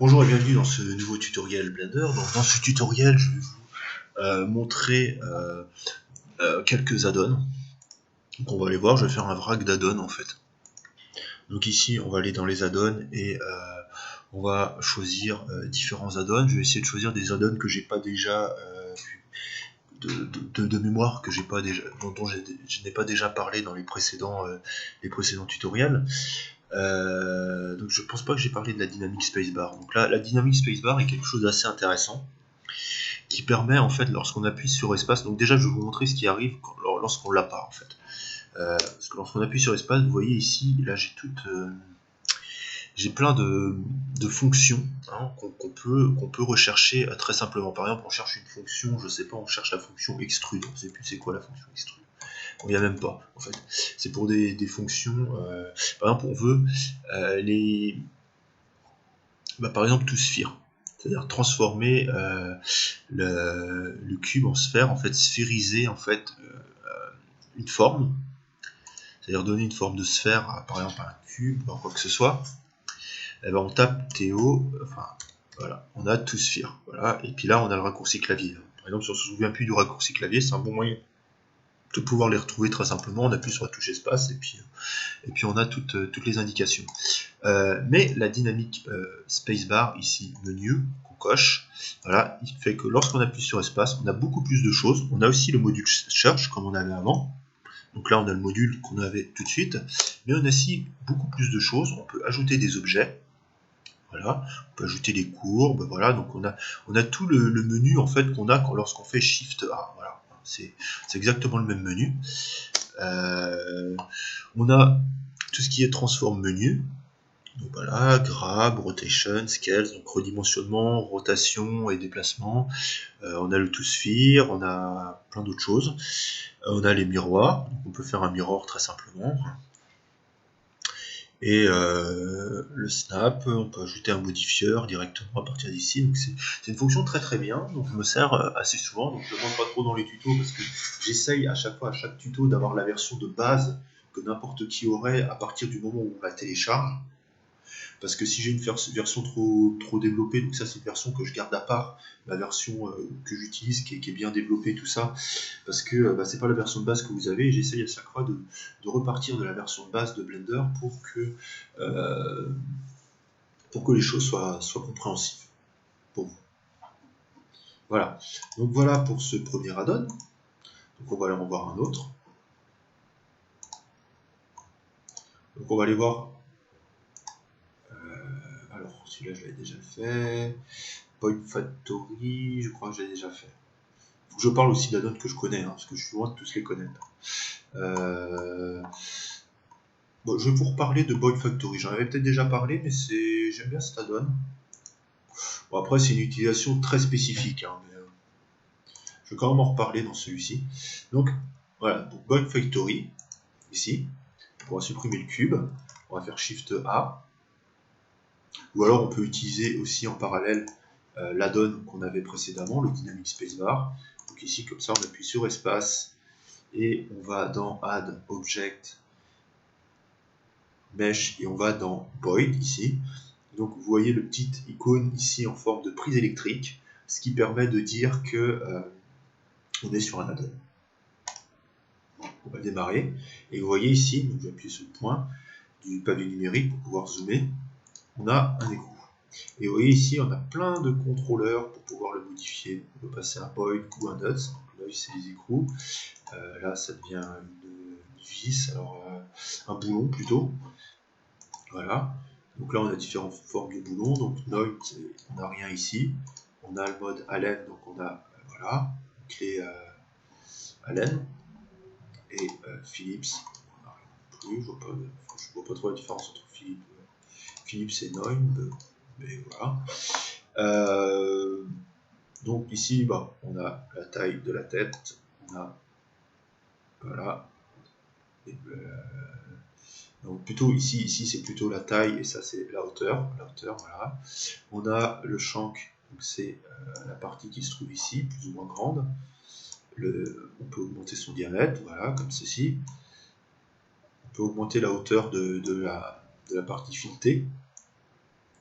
Bonjour et bienvenue dans ce nouveau tutoriel Blender. Donc, dans ce tutoriel, je vais vous montrer quelques add-ons. Donc on va aller voir, je vais faire un vrac d'add-ons en fait. Donc ici, on va aller dans les add-ons et on va choisir différents add-ons. Je vais essayer de choisir des add-ons que j'ai pas déjà de mémoire, que j'ai pas déjà, dont je n'ai pas déjà parlé dans les précédents tutoriels. Donc je pense pas que j'ai parlé de la dynamic spacebar. Donc là, la dynamic spacebar est quelque chose d'assez intéressant qui permet en fait, lorsqu'on appuie sur espace, donc déjà je vais vous montrer ce qui arrive lorsqu'on l'a pas en fait. Parce que lorsqu'on appuie sur espace, vous voyez ici, là j'ai plein de fonctions hein, qu'on peut rechercher très simplement. Par exemple, on cherche une fonction, je sais pas, on cherche la fonction extrude. On ne sait plus c'est quoi la fonction extrude. On n'y a même pas en fait. C'est pour des fonctions. Par exemple, on veut par exemple tout sphere. C'est-à-dire transformer le cube en sphère, en fait sphériser en fait une forme, c'est-à-dire donner une forme de sphère à, par exemple, à un cube, ou quoi que ce soit. Et ben on tape Théo, enfin voilà, on a tout sphere, voilà, et puis là on a le raccourci clavier. Par exemple, si on se souvient plus du raccourci clavier, c'est un bon moyen de pouvoir les retrouver très simplement. On appuie sur la touche espace et puis on a toutes les indications. Mais la dynamique spacebar ici, menu, qu'on coche, voilà, il fait que lorsqu'on appuie sur espace, on a beaucoup plus de choses. On a aussi le module search comme on avait avant. Donc là on a le module qu'on avait tout de suite, mais on a aussi beaucoup plus de choses. On peut ajouter des objets. Voilà, on peut ajouter des courbes, voilà, donc on a tout le menu en fait qu'on a lorsqu'on fait Shift A, voilà, c'est exactement le même menu. On a tout ce qui est transform menu, donc voilà, grab, rotation, scales, donc redimensionnement, rotation et déplacement. On a le to sphere, on a plein d'autres choses. On a les miroirs, donc on peut faire un mirror très simplement. Et le snap, on peut ajouter un modifieur directement à partir d'ici. Donc c'est une fonction très très bien, donc je me sers assez souvent, donc je ne montre pas trop dans les tutos parce que j'essaye à chaque fois, à chaque tuto, d'avoir la version de base que n'importe qui aurait à partir du moment où on la télécharge. Parce que si j'ai une version trop développée, donc ça c'est une version que je garde à part, la version que j'utilise qui est bien développée, tout ça, parce que c'est pas la version de base que vous avez, et j'essaye à chaque fois de repartir de la version de base de Blender pour que les choses soient compréhensibles pour vous. Voilà, donc voilà pour ce premier add-on. Donc on va aller en voir un autre. Donc on va aller voir. Alors celui-là je l'avais déjà fait. Point Factory, je crois que j'ai déjà fait. Faut que je parle aussi d'add-on que je connais, hein, parce que je suis loin de tous les connaître. Bon, je vais vous reparler de Point Factory. J'en avais peut-être déjà parlé, mais j'aime bien cet add-on. Bon, après, c'est une utilisation très spécifique, hein, mais je vais quand même en reparler dans celui-ci. Donc, voilà, donc Point Factory, ici. On va supprimer le cube. On va faire Shift A. Ou alors, on peut utiliser aussi en parallèle l'add-on qu'on avait précédemment, le Dynamic Spacebar. Donc ici, comme ça, on appuie sur espace et on va dans Add Object Mesh et on va dans Void ici. Donc vous voyez le petit icône ici en forme de prise électrique, ce qui permet de dire que on est sur un add-on. On va démarrer et vous voyez ici, donc j'appuie sur le point du pavé numérique pour pouvoir zoomer. On a un écrou. Et vous voyez ici, on a plein de contrôleurs pour pouvoir le modifier. On peut passer un void ou un nuts. Donc là, c'est les écrous. Là, ça devient une vis, alors un boulon plutôt. Voilà. Donc là, on a différentes formes de boulons. Donc Noit, on n'a rien ici. On a le mode Allen, donc on a voilà, une clé Allen. Et Philips, on n'a rien plus. Je vois pas trop la différence entre Philips et Noit. Mais voilà. Donc ici, on a la taille de la tête, on a voilà. Donc plutôt ici c'est plutôt la taille et ça c'est la hauteur, voilà. On a le shank, donc c'est la partie qui se trouve ici, plus ou moins grande. On peut augmenter son diamètre, voilà, comme ceci. On peut augmenter la hauteur de la partie filetée.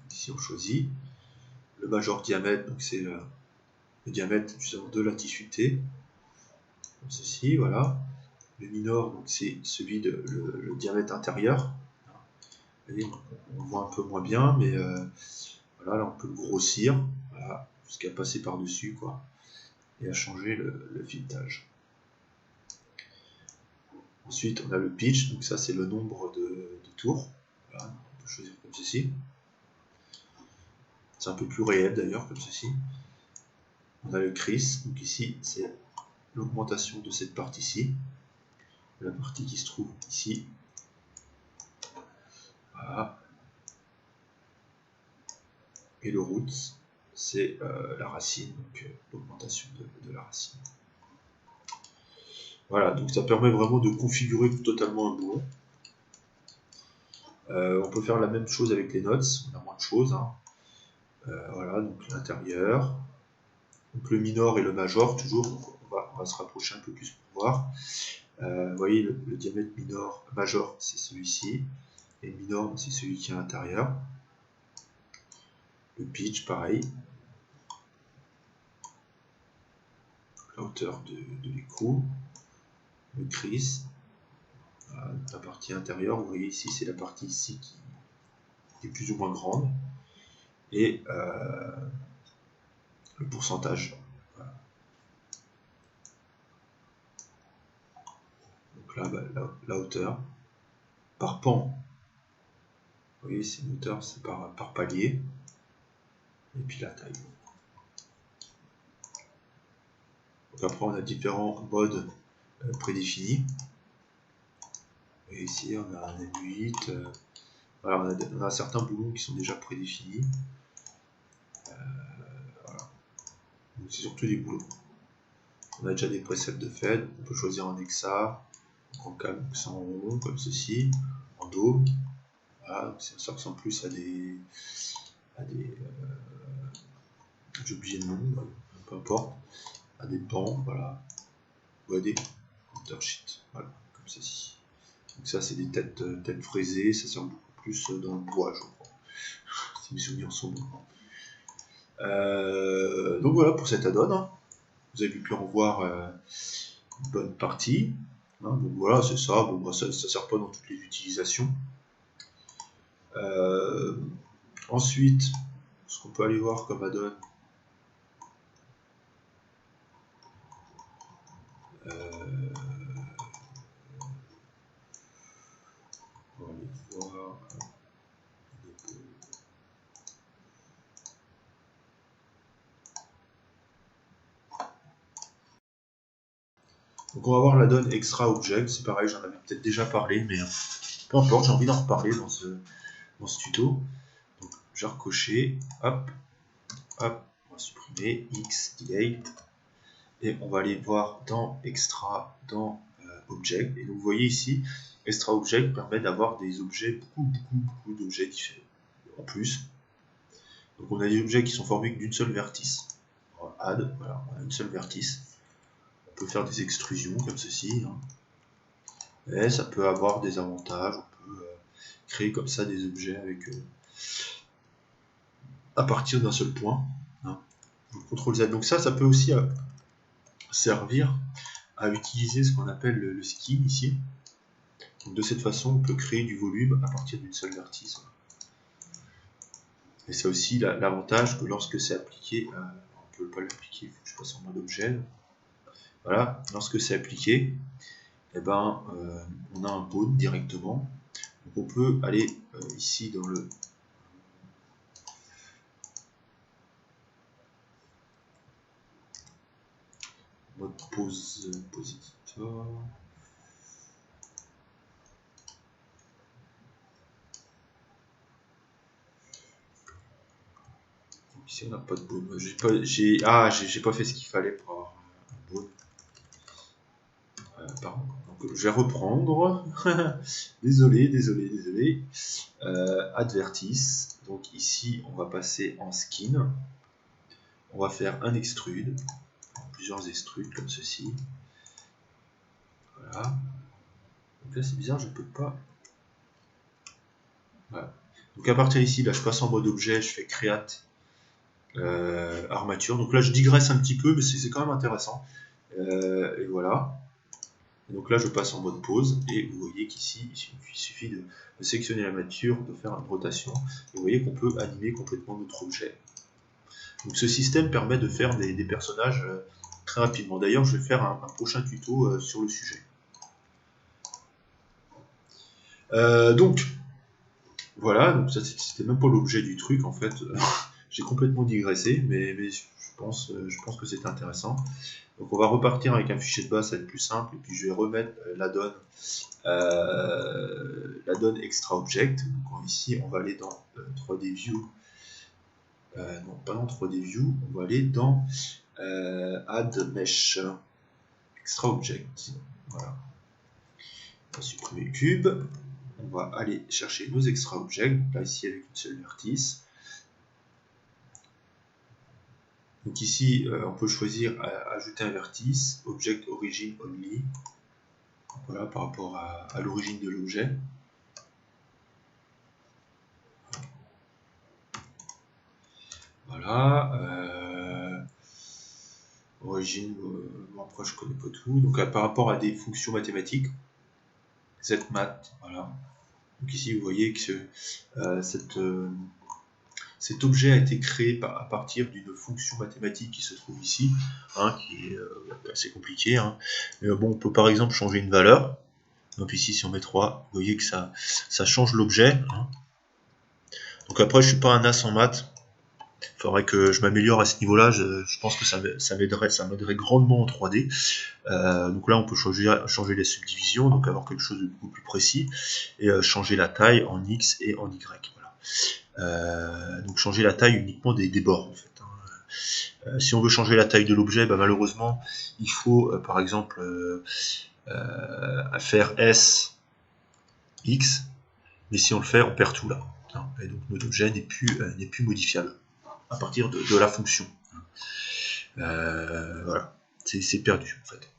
Ici on choisit. le major diamètre, donc c'est le diamètre justement de la tissue T, comme ceci, voilà. Le minor, donc c'est celui de le diamètre intérieur. Vous voyez, on voit un peu moins bien, mais voilà, là on peut le grossir, voilà, jusqu'à passer par-dessus, quoi, et à changer le filetage. Ensuite, on a le pitch, donc ça c'est le nombre de tours. Voilà, on peut choisir comme ceci. C'est un peu plus réel d'ailleurs, comme ceci. On a le crease, donc ici c'est l'augmentation de cette partie-ci, la partie qui se trouve ici. Voilà. Et le roots, c'est la racine, donc l'augmentation de la racine. Voilà, donc ça permet vraiment de configurer totalement un boulon. On peut faire la même chose avec les notes, on a moins de choses. Hein. Voilà, donc l'intérieur. Donc le minor et le major, toujours, donc on va se rapprocher un peu plus pour voir. Vous voyez, le diamètre minor, major, c'est celui-ci. Et le minor, c'est celui qui est à l'intérieur. Le pitch, pareil. La hauteur de l'écrou. Le crease. Voilà, la partie intérieure, vous voyez ici, c'est la partie ici qui est plus ou moins grande. Et le pourcentage. Voilà. Donc là, bah, la hauteur. Par pan. Vous voyez, c'est une hauteur, c'est par palier. Et puis la taille. Donc après, on a différents modes prédéfinis. Et ici, on a un M8. Voilà, on a certains boulons qui sont déjà prédéfinis. Voilà. Donc c'est surtout des boulons. On a déjà des presets de fait. On peut choisir en hexa, en calme, en rond, comme ceci, en dôme. Voilà, donc ça ressemble plus à des j'ai oublié le nom, peu importe, à des pans, voilà, ou à des counter sheets, voilà, comme ceci. Donc ça c'est des têtes fraisées, ça sert beaucoup plus dans le bois, je crois, si mes souvenirs sont bons. Donc voilà pour cet add-on, hein. Vous avez pu en voir une bonne partie. Hein, donc voilà, c'est ça, bon, bah, ça sert pas dans toutes les utilisations. Ensuite, ce qu'on peut aller voir comme add-on, on va aller voir. Donc on va voir la donne extra object, c'est pareil, j'en avais peut-être déjà parlé, mais peu importe, j'ai envie d'en reparler dans ce tuto. Donc je vais recocher, hop, hop, on va supprimer X, delete, et on va aller voir dans extra, dans object, et donc vous voyez ici, extra object permet d'avoir des objets, beaucoup d'objets différents en plus. Donc on a des objets qui sont formés d'une seule vertice, add, voilà, on a une seule vertice. On peut faire des extrusions comme ceci, hein. Et ça peut avoir des avantages, on peut créer comme ça des objets avec à partir d'un seul point, hein. CTRL Z. Donc ça peut aussi servir à utiliser ce qu'on appelle le skin ici. Donc de cette façon, on peut créer du volume à partir d'une seule vertice. Et c'est aussi l'avantage que lorsque c'est appliqué, on ne peut pas l'appliquer, il faut que je passe en mode objet. Voilà, lorsque c'est appliqué, eh ben, on a un bone directement. Donc on peut aller ici dans le mode positor. Donc ici on n'a pas de bone. J'ai pas fait ce qu'il fallait pour avoir un bone. Pardon. Donc je vais reprendre. désolé. Advertice. Donc ici on va passer en skin. On va faire un extrude. Plusieurs extrudes comme ceci. Voilà. Donc là c'est bizarre, je peux pas. Voilà. Donc à partir d'ici, là je passe en mode objet, je fais create armature. Donc là je digresse un petit peu, mais c'est quand même intéressant. Et voilà. Et donc là je passe en mode pause, et vous voyez qu'ici il suffit de sélectionner la matière, de faire une rotation, et vous voyez qu'on peut animer complètement notre objet. Donc ce système permet de faire des personnages très rapidement. D'ailleurs je vais faire un prochain tuto sur le sujet. Donc voilà, donc ça c'était même pas l'objet du truc en fait. J'ai complètement digressé, mais je pense que c'était intéressant. Donc on va repartir avec un fichier de base, ça va être plus simple, et puis je vais remettre la donne extra object. Donc ici on va aller dans 3D View, non pas dans 3D View, on va aller dans Add Mesh extra object. Voilà. On va supprimer le cube. On va aller chercher nos extra objects, là ici avec une seule vertice. Donc ici on peut choisir ajouter un vertice, object origin only. Donc voilà, par rapport à l'origine de l'objet. Voilà. Origine, bon après je connais pas tout. Donc par rapport à des fonctions mathématiques, zmat, voilà. Donc ici vous voyez que cet objet a été créé à partir d'une fonction mathématique qui se trouve ici, qui est assez compliquée. Mais bon, on peut par exemple changer une valeur. Donc ici, si on met 3, vous voyez que ça change l'objet. Donc après, je suis pas un as en maths. Il faudrait que je m'améliore à ce niveau-là. Je pense que ça m'aiderait grandement en 3D. Donc là, on peut changer les subdivisions, donc avoir quelque chose de beaucoup plus précis, et changer la taille en X et en Y. Voilà. Donc changer la taille uniquement des bords en fait. Si on veut changer la taille de l'objet, malheureusement, il faut par exemple faire S, X, mais si on le fait, on perd tout là. Et donc notre objet n'est plus modifiable à partir de la fonction. Voilà, c'est perdu en fait.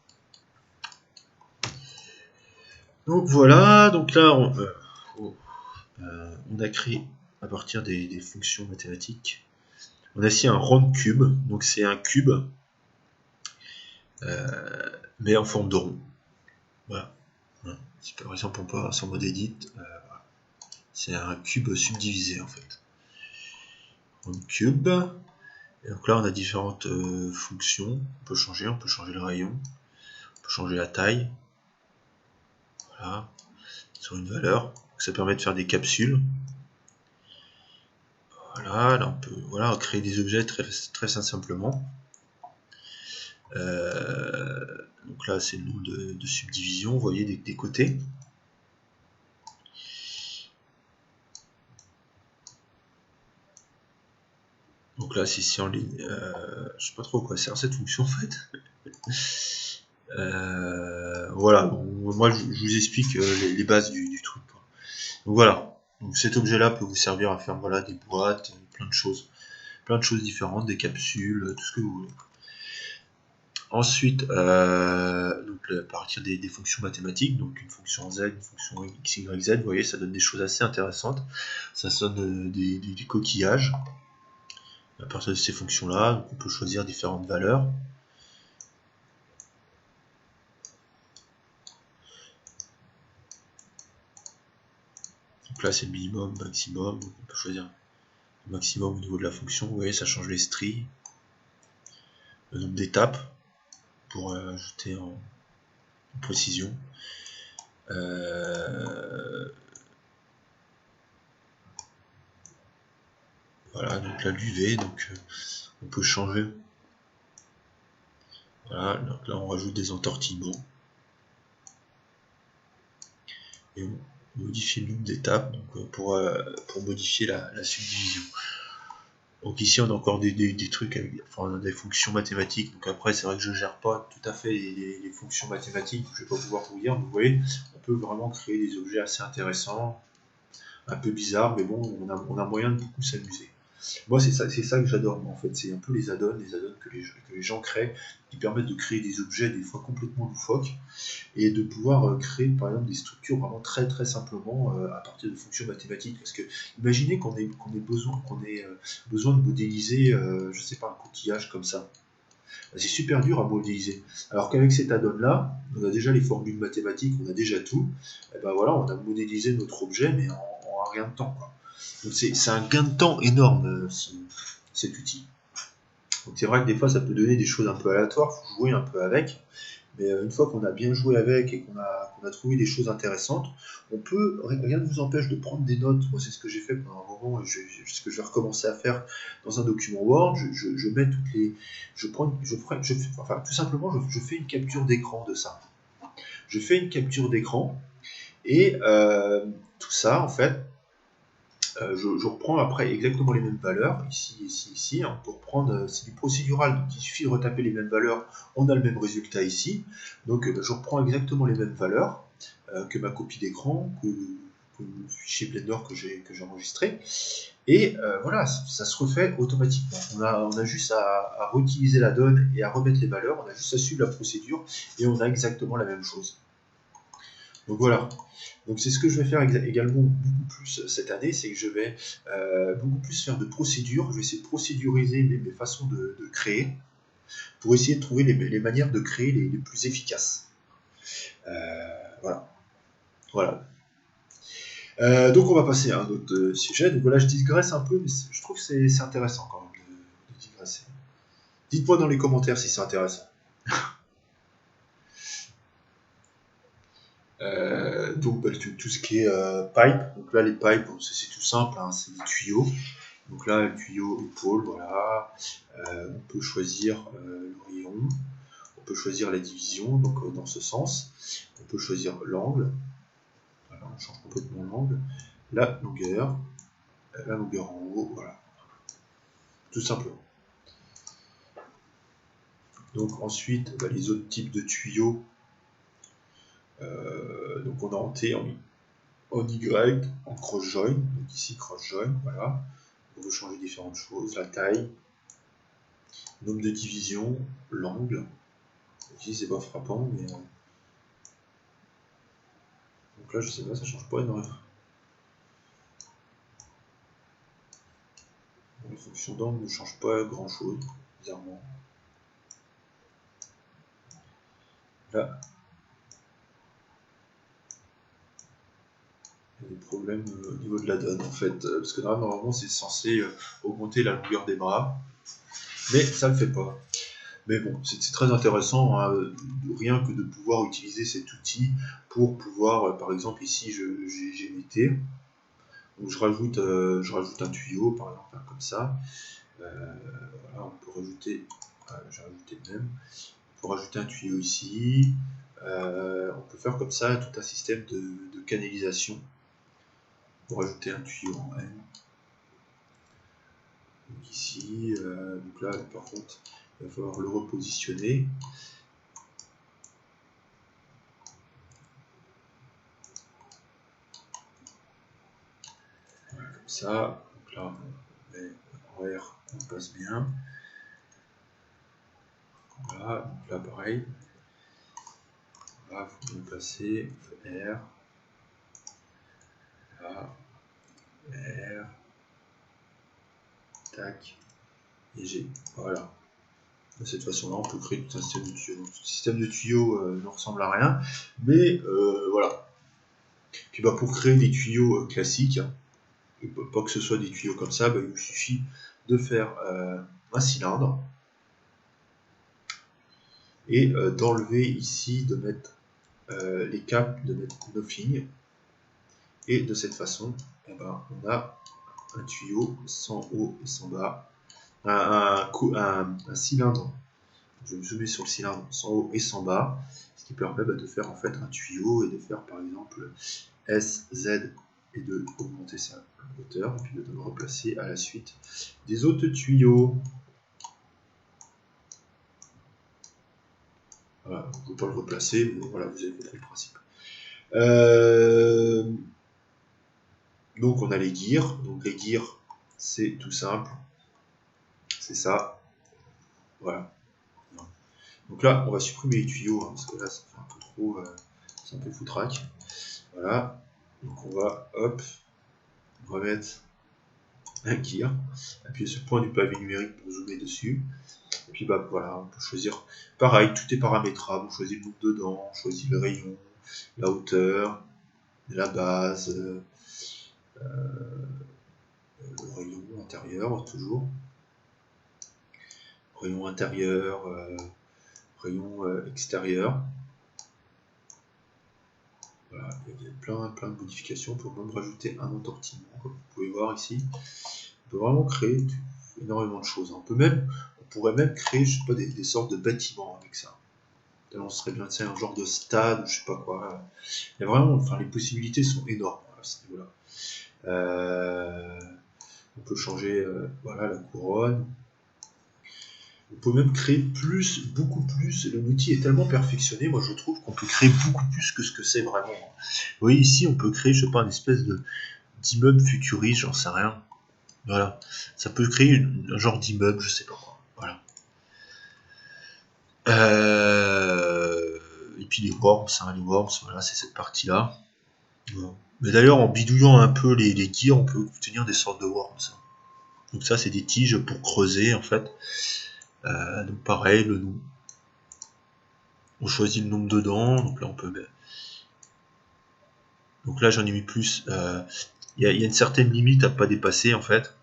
Donc voilà, donc là on a créé à partir des fonctions mathématiques. On a ici un round cube, donc c'est un cube mais en forme de rond. Voilà. Si par exemple on passe en mode edit, c'est un cube subdivisé en fait. Round cube. Et donc là on a différentes fonctions. On peut changer le rayon, on peut changer la taille. Voilà. Sur une valeur. Donc ça permet de faire des capsules. Voilà, là on peut créer des objets très simplement. Donc là c'est le nom de subdivision, vous voyez des côtés. Donc là c'est ici en ligne, je sais pas trop à quoi sert cette fonction en fait. Voilà, bon, moi je vous explique les bases du truc. Donc voilà, donc cet objet là peut vous servir à faire des boîtes, plein de choses différentes, des capsules, tout ce que vous voulez. Ensuite, donc à partir des fonctions mathématiques, donc une fonction z, une fonction x, y, z, vous voyez, ça donne des choses assez intéressantes. Ça donne des coquillages. À partir de ces fonctions-là, on peut choisir différentes valeurs. Donc là, c'est le minimum, maximum. Donc on peut choisir le maximum au niveau de la fonction. Vous voyez, ça change les stries, le nombre d'étapes pour ajouter en précision. Voilà, donc là l'UV, donc on peut changer. Voilà, donc là on rajoute des entortillements. Et on modifie le nombre d'étapes pour modifier la subdivision. Donc ici on a encore des trucs avec des fonctions mathématiques. Donc après c'est vrai que je gère pas tout à fait les fonctions mathématiques, je vais pas pouvoir vous dire. Vous voyez, on peut vraiment créer des objets assez intéressants, un peu bizarres, mais bon, on a moyen de beaucoup s'amuser. Moi, c'est ça que j'adore, en fait. C'est un peu les add-ons que les gens créent, qui permettent de créer des objets des fois complètement loufoques, et de pouvoir créer, par exemple, des structures vraiment très très simplement à partir de fonctions mathématiques. Parce que imaginez qu'on ait besoin de modéliser, je sais pas, un coquillage comme ça. C'est super dur à modéliser. Alors qu'avec cet add-on-là, on a déjà les formules mathématiques, on a déjà tout. Et ben voilà, on a modélisé notre objet, mais en rien de temps, quoi. Donc c'est un gain de temps énorme, cet outil. Donc c'est vrai que des fois, ça peut donner des choses un peu aléatoires, il faut jouer un peu avec. Mais une fois qu'on a bien joué avec et qu'on a trouvé des choses intéressantes, rien ne vous empêche de prendre des notes. Moi, c'est ce que j'ai fait pendant un moment, et ce que je vais recommencer à faire dans un document Word. Je mets toutes les, enfin, tout simplement, je fais une capture d'écran de ça. Je fais une capture d'écran et tout ça, en fait, je reprends après exactement les mêmes valeurs, ici. On peut reprendre, c'est du procédural, donc il suffit de retaper les mêmes valeurs, on a le même résultat ici. Donc je reprends exactement les mêmes valeurs que ma copie d'écran, que le fichier Blender que j'ai enregistré. Et voilà, ça se refait automatiquement. On a juste à réutiliser la donne et à remettre les valeurs, on a juste à suivre la procédure et on a exactement la même chose. Donc voilà. Donc c'est ce que je vais faire également beaucoup plus cette année, c'est que je vais beaucoup plus faire de procédures. Je vais essayer de procéduriser mes façons de créer pour essayer de trouver les manières de créer les plus efficaces. Voilà. Voilà. Donc on va passer à un autre sujet. Donc voilà, je digresse un peu, mais je trouve que c'est intéressant quand même de digresser. Dites-moi dans les commentaires si c'est intéressant. Donc tout ce qui est pipe, donc là les pipes, c'est tout simple, hein, c'est des tuyaux. Donc là le tuyau épaule, voilà. On peut choisir le rayon, on peut choisir la division, donc dans ce sens. On peut choisir l'angle, voilà, on change complètement l'angle, la longueur en haut, voilà, tout simplement. Donc ensuite, les autres types de tuyaux, donc on a en T, en Y, en cross join, donc ici cross join, voilà. On peut changer différentes choses, la taille, nombre de divisions, l'angle. Ici c'est pas frappant, mais donc là je sais pas, ça change pas énormément. Les fonctions d'angle ne changent pas grand chose, bizarrement. Là, il y a des problèmes au niveau de la donne en fait, parce que normalement c'est censé augmenter la longueur des bras, mais ça ne le fait pas. Mais bon, c'est très intéressant, hein, rien que de pouvoir utiliser cet outil pour pouvoir, par exemple ici j'ai l'été, donc je rajoute un tuyau, par exemple comme ça. Voilà, on peut rajouter, j'ai rajouté le même, on peut rajouter un tuyau ici, on peut faire comme ça tout un système de canalisation pour rajouter un tuyau en N. Donc ici, donc là par contre, il va falloir le repositionner. Voilà, comme ça. Donc là, on met en R, on passe bien. Voilà, donc là pareil. Là, il faut bien passer, on fait R. Là, R. Tac. Et G. Voilà. De cette façon-là, on peut créer tout un système de tuyaux. Donc, ce système de tuyaux ne ressemble à rien, mais voilà. Puis pour créer des tuyaux classiques, pas que ce soit des tuyaux comme ça, il vous suffit de faire un cylindre et d'enlever ici, de mettre les câbles, de mettre nothing, et de cette façon, on a un tuyau sans haut et sans bas, un cylindre. Je vais me zoomer sur le cylindre sans haut et sans bas, ce qui permet de faire en fait un tuyau et de faire par exemple S, Z et de augmenter sa hauteur et puis de le replacer à la suite des autres tuyaux. Voilà, je ne peux pas le replacer, mais voilà, vous avez compris le principe. Donc on a les gears. Donc les gears, c'est tout simple. C'est ça. Voilà. Donc là, on va supprimer les tuyaux, hein, parce que là, ça fait un peu trop, c'est un peu foutraque. Voilà. Donc on va, hop, remettre un gear, appuyer sur le point du pavé numérique pour zoomer dessus. Et puis bah voilà, on peut choisir, pareil, tout est paramétrable, on choisit le nombre de dents, on choisit le rayon, la hauteur, la base, le rayon intérieur toujours, rayon intérieur, rayon extérieur. Voilà, il y a plein de modifications. On peut même rajouter un entortillement, comme vous pouvez voir ici. On peut vraiment créer énormément de choses. On pourrait même créer, je sais pas, des sortes de bâtiments avec ça. On serait bien, un genre de stade, ou je sais pas quoi. Il y a vraiment, enfin, les possibilités sont énormes à ce niveau-là. On peut changer, voilà, la couronne. On peut même créer beaucoup plus. L'outil est tellement perfectionné, moi je trouve qu'on peut créer beaucoup plus que ce que c'est vraiment. Vous voyez ici, on peut créer, je sais pas, une espèce d'immeuble futuriste, j'en sais rien. Voilà, ça peut créer un genre d'immeuble, je sais pas quoi. Voilà. Et puis les worms, voilà, c'est cette partie-là. Voilà. Mais d'ailleurs, en bidouillant un peu les gears, on peut obtenir des sortes de worms. Donc ça, c'est des tiges pour creuser en fait. Donc pareil, le nom. On choisit le nombre de dents, donc là on peut mettre. Donc là j'en ai mis plus. Il y a une certaine limite à pas dépasser en fait.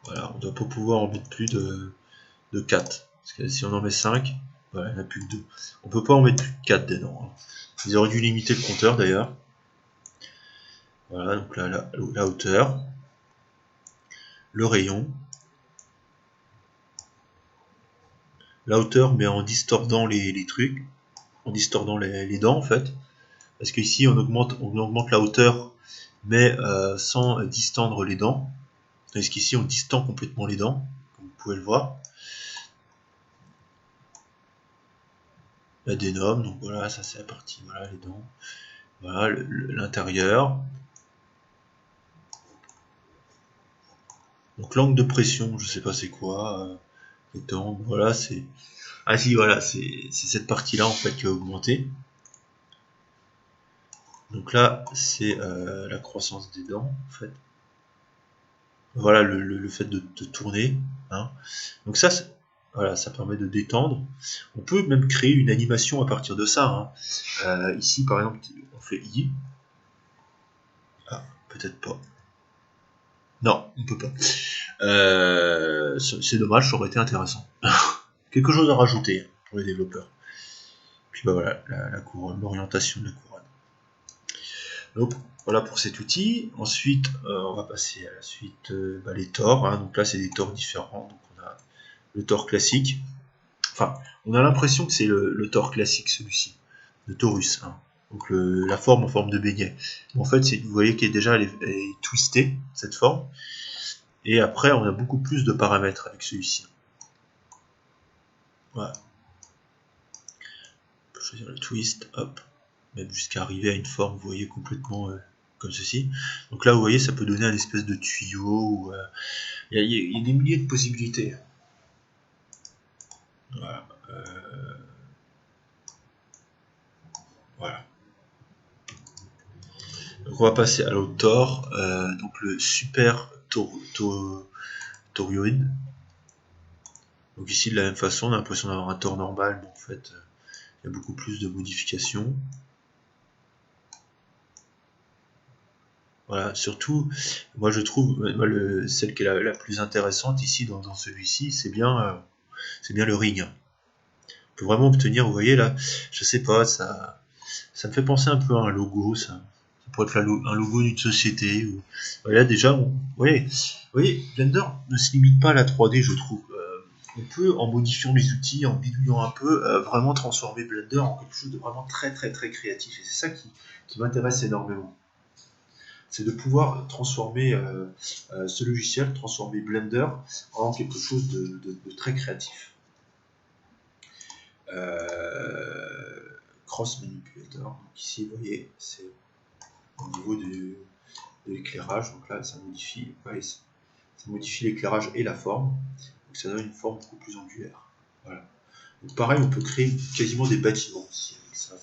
Voilà, on doit pas pouvoir en mettre plus de 4. Parce que si on en met 5, voilà, il n'y en a plus que 2. On peut pas en mettre plus de 4 dedans. Hein. Ils auraient dû limiter le compteur d'ailleurs. Voilà, donc là la hauteur, le rayon, la hauteur mais en distordant les trucs, en distordant les dents en fait. Parce qu'ici on augmente la hauteur mais sans distendre les dents. Tandis qu'ici on distend complètement les dents, comme vous pouvez le voir. La dénomme, donc voilà, ça c'est la partie, voilà les dents. Voilà l'intérieur. Donc l'angle de pression, je sais pas c'est quoi. Les dents, voilà, c'est. Ah si, voilà, c'est cette partie-là en fait qui a augmenté. Donc là, c'est la croissance des dents en fait. Voilà le fait de tourner. Hein. Donc ça, voilà, ça permet de détendre. On peut même créer une animation à partir de ça. Hein. Ici, par exemple, on fait I. Ah, peut-être pas. Non, on peut pas. C'est dommage, ça aurait été intéressant. Quelque chose à rajouter pour les développeurs. Puis bah voilà, la couronne, l'orientation de la couronne. Donc voilà pour cet outil. Ensuite, on va passer à la suite, les tors. Hein. Donc là, c'est des tors différents. Donc on a le tors classique. Enfin, on a l'impression que c'est le tors classique, celui-ci, le torus. Hein. Donc la forme en forme de béguet. En fait, vous voyez qu'elle est twistée, cette forme. Et après, on a beaucoup plus de paramètres avec celui-ci. Voilà. On peut choisir le twist, hop, même jusqu'à arriver à une forme, vous voyez, complètement comme ceci. Donc là, vous voyez, ça peut donner un espèce de tuyau. Il y a des milliers de possibilités. Voilà. Voilà. Donc on va passer à l'autre tore, donc le super torioïde. Donc ici de la même façon, on a l'impression d'avoir un tore normal, mais en fait il y a beaucoup plus de modifications. Voilà, surtout, moi je trouve, celle qui est la plus intéressante ici dans celui-ci, c'est bien le ring. On peut vraiment obtenir, vous voyez là, je sais pas, ça me fait penser un peu à un logo, ça pourrait être un logo d'une société. Voilà, déjà, vous voyez, Blender ne se limite pas à la 3D, je trouve. On peut, en modifiant les outils, en bidouillant un peu, vraiment transformer Blender en quelque chose de vraiment très très très créatif. Et c'est ça qui m'intéresse énormément. C'est de pouvoir transformer ce logiciel, transformer Blender en quelque chose de très créatif. Cross Manipulator. Donc ici, vous voyez, c'est au niveau de l'éclairage. Donc là, ça modifie, ouais, ça modifie l'éclairage et la forme. Donc ça donne une forme beaucoup plus angulaire. Voilà. Donc pareil, on peut créer quasiment des bâtiments aussi avec ça.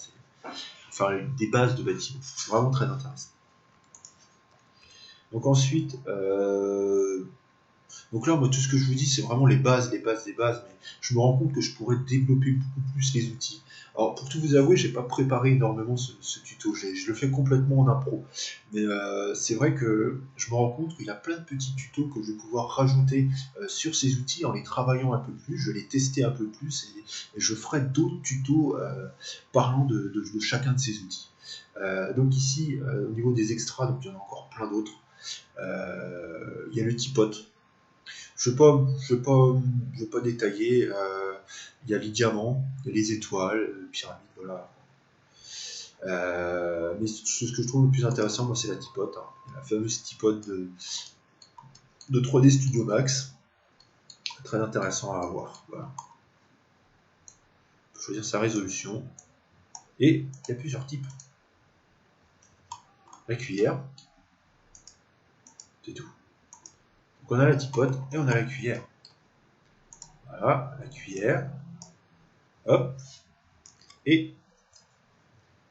Enfin, des bases de bâtiments. C'est vraiment très intéressant. Donc ensuite, donc là, moi, tout ce que je vous dis, c'est vraiment les bases, mais je me rends compte que je pourrais développer beaucoup plus les outils. Alors, pour tout vous avouer, j'ai pas préparé énormément ce tuto, je le fais complètement en impro. Mais c'est vrai que je me rends compte qu'il y a plein de petits tutos que je vais pouvoir rajouter sur ces outils en les travaillant un peu plus, je vais les tester un peu plus, et je ferai d'autres tutos parlant de chacun de ces outils. Donc ici, au niveau des extras, donc il y en a encore plein d'autres. Il y a le tipote. Je ne vais pas détailler. Il y a les diamants, il y a les étoiles, les pyramides, voilà. Mais ce que je trouve le plus intéressant, moi, c'est la tipote. Hein. La fameuse tipote de 3D Studio Max. Très intéressant à avoir. Voilà. On peut choisir sa résolution. Et il y a plusieurs types. La cuillère. C'est tout. Donc on a la tipote et on a la cuillère. Voilà, la cuillère. Hop. Et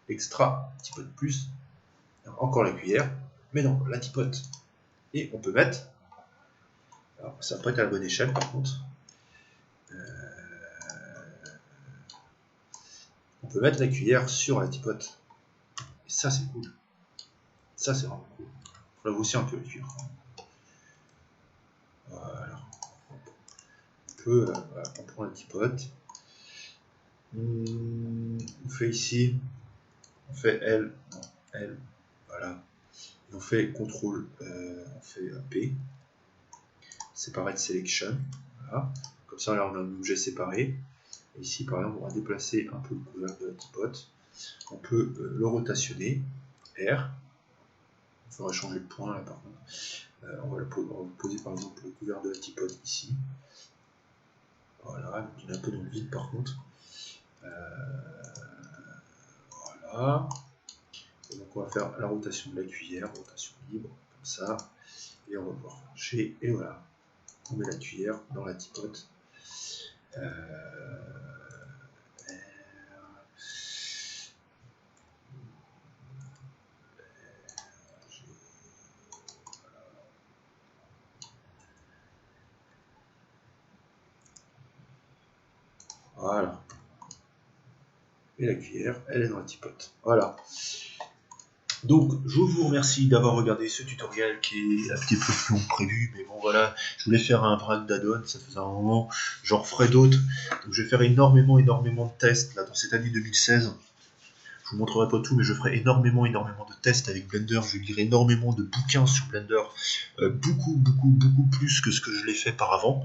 extra, tipote plus. Encore la cuillère. Mais non, la tipote. Et on peut mettre. Alors ça n'a pas été à la bonne échelle par contre. On peut mettre la cuillère sur la tipote. Et ça c'est cool. Ça c'est vraiment cool. On la voit aussi un peu la cuillère. Voilà. On prend la tipote. On fait ici. On fait L. Non, L. Voilà. Et on fait CTRL. On fait P. Separate Selection. Voilà. Comme ça là on a un objet séparé. Et ici par exemple on va déplacer un peu le couvercle de la tipote. On peut le rotationner. R. Il faudra changer de point là par contre. On va poser par exemple le couvercle de la tipote ici. Voilà, donc il est un peu dans le vide par contre. Voilà. Et donc on va faire la rotation de la cuillère, rotation libre, comme ça. Et on va voir chez, et voilà. On met la cuillère dans la tipote. Voilà. Et la cuillère, elle est dans la tipote. Voilà. Donc, je vous remercie d'avoir regardé ce tutoriel qui est un petit peu plus long que prévu, mais bon voilà, je voulais faire un vrac d'add-on, ça faisait un moment, j'en referai d'autres. Donc je vais faire énormément de tests là dans cette année 2016. Je vous montrerai pas tout, mais je ferai énormément de tests avec Blender. Je lirai énormément de bouquins sur Blender, beaucoup plus que ce que je l'ai fait par avant.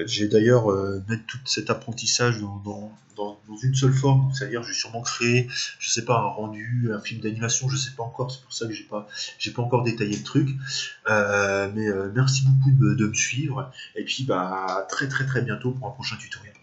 J'ai d'ailleurs mettre tout cet apprentissage dans une seule forme, c'est-à-dire je vais sûrement créer, je sais pas, un rendu, un film d'animation, je sais pas encore, c'est pour ça que j'ai pas encore détaillé le truc. Mais merci beaucoup de me suivre, et puis bah très bientôt pour un prochain tutoriel.